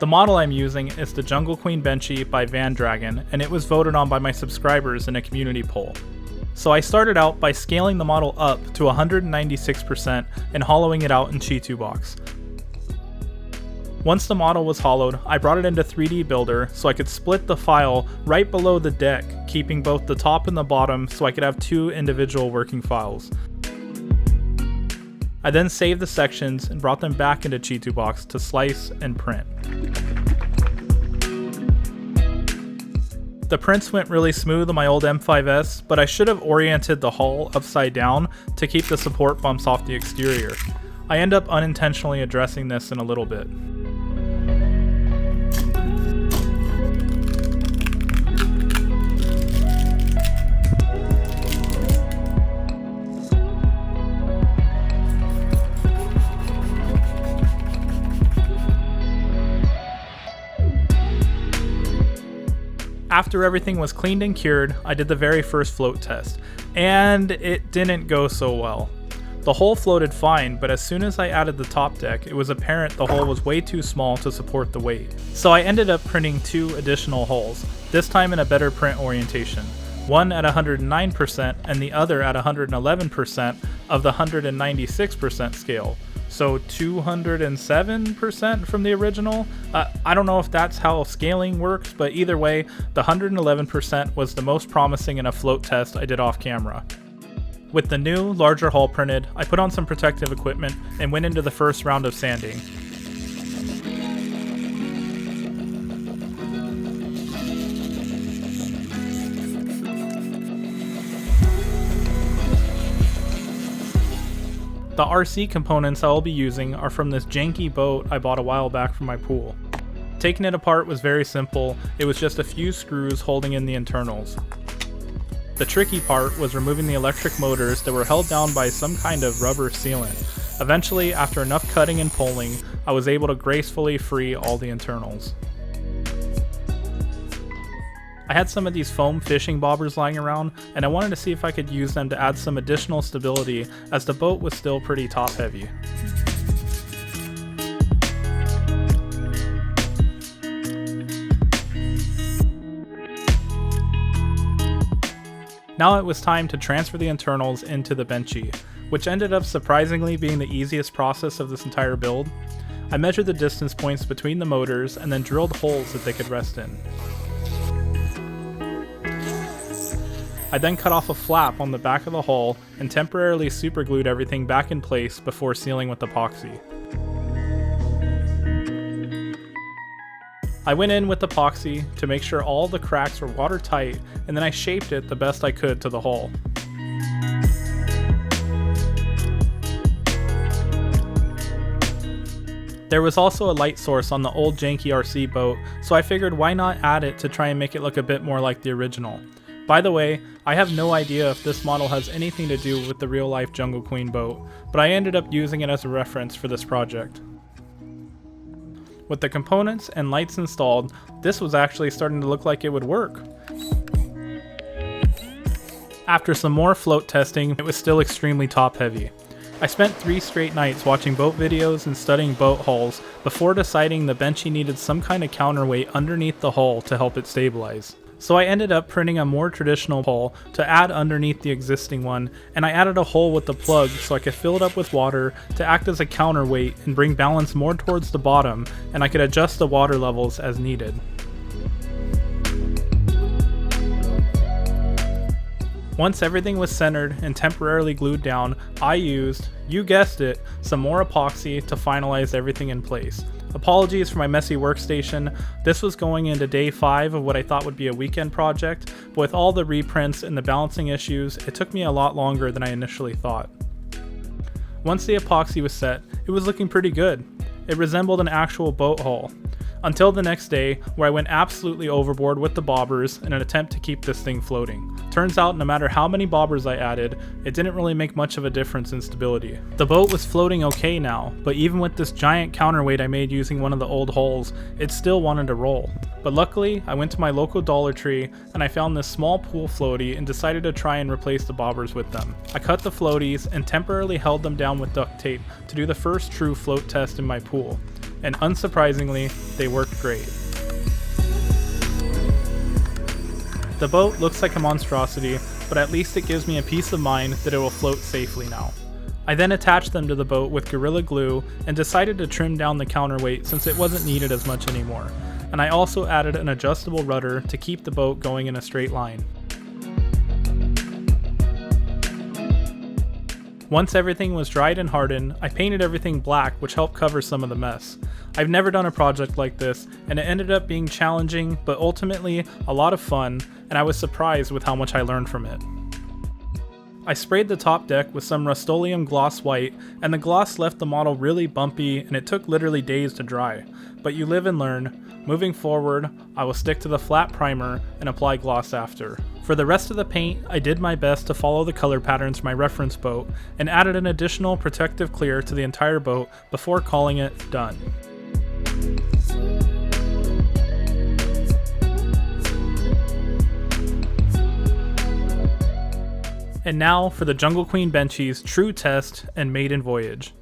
The model I'm using is the Jungle Queen Benchy by Van Dragon, and it was voted on by my subscribers in a community poll. So I started out by scaling the model up to 196% and hollowing it out in Chi2 Box. Once the model was hollowed, I brought it into 3D Builder so I could split the file right below the deck, keeping both the top and the bottom so I could have two individual working files. I then saved the sections and brought them back into Chi2 Box to slice and print. The prints went really smooth on my old M5S, but I should have oriented the hull upside down to keep the support bumps off the exterior. I end up unintentionally addressing this in a little bit. After everything was cleaned and cured, I did the very first float test, and it didn't go so well. The hull floated fine, but as soon as I added the top deck, it was apparent the hull was way too small to support the weight. So I ended up printing two additional hulls, this time in a better print orientation. One at 109% and the other at 111% of the 196% scale. So 207% from the original? I don't know if that's how scaling works, but either way, the 111% was the most promising in a float test I did off camera. With the new, larger hull printed, I put on some protective equipment and went into the first round of sanding. The RC components I will be using are from this janky boat I bought a while back from my pool. Taking it apart was very simple, it was just a few screws holding in the internals. The tricky part was removing the electric motors that were held down by some kind of rubber sealant. Eventually, after enough cutting and pulling, I was able to gracefully free all the internals. I had some of these foam fishing bobbers lying around, and I wanted to see if I could use them to add some additional stability as the boat was still pretty top heavy. Now it was time to transfer the internals into the Benchy, which ended up surprisingly being the easiest process of this entire build. I measured the distance points between the motors and then drilled holes that they could rest in. I then cut off a flap on the back of the hull and temporarily superglued everything back in place before sealing with epoxy. I went in with epoxy to make sure all the cracks were watertight, and then I shaped it the best I could to the hull. There was also a light source on the old janky RC boat, so I figured why not add it to try and make it look a bit more like the original. By the way, I have no idea if this model has anything to do with the real-life Jungle Queen boat, but I ended up using it as a reference for this project. With the components and lights installed, this was actually starting to look like it would work. After some more float testing, it was still extremely top heavy. I spent 3 straight nights watching boat videos and studying boat hulls before deciding the Benchy needed some kind of counterweight underneath the hull to help it stabilize. So I ended up printing a more traditional hull to add underneath the existing one, and I added a hole with the plug so I could fill it up with water to act as a counterweight and bring balance more towards the bottom, and I could adjust the water levels as needed. Once everything was centered and temporarily glued down, I used, you guessed it, some more epoxy to finalize everything in place. Apologies for my messy workstation. This was going into day 5 of what I thought would be a weekend project, but with all the reprints and the balancing issues, it took me a lot longer than I initially thought. Once the epoxy was set, it was looking pretty good. It resembled an actual boat hull. Until the next day, where I went absolutely overboard with the bobbers in an attempt to keep this thing floating. Turns out no matter how many bobbers I added, it didn't really make much of a difference in stability. The boat was floating okay now, but even with this giant counterweight I made using one of the old hulls, it still wanted to roll. But luckily, I went to my local Dollar Tree and I found this small pool floaty and decided to try and replace the bobbers with them. I cut the floaties and temporarily held them down with duct tape to do the first true float test in my pool. and unsurprisingly, they worked great. The boat looks like a monstrosity, but at least it gives me a peace of mind that it will float safely now. I then attached them to the boat with Gorilla Glue and decided to trim down the counterweight since it wasn't needed as much anymore, and I also added an adjustable rudder to keep the boat going in a straight line. Once everything was dried and hardened, I painted everything black, which helped cover some of the mess. I've never done a project like this, and it ended up being challenging, but ultimately a lot of fun, and I was surprised with how much I learned from it. I sprayed the top deck with some Rust-Oleum gloss white, and the gloss left the model really bumpy and it took literally days to dry. But you live and learn. Moving forward, I will stick to the flat primer and apply gloss after. For the rest of the paint, I did my best to follow the color patterns from my reference boat and added an additional protective clear to the entire boat before calling it done. And now for the Jungle Queen Benchy's true test and Maiden Voyage.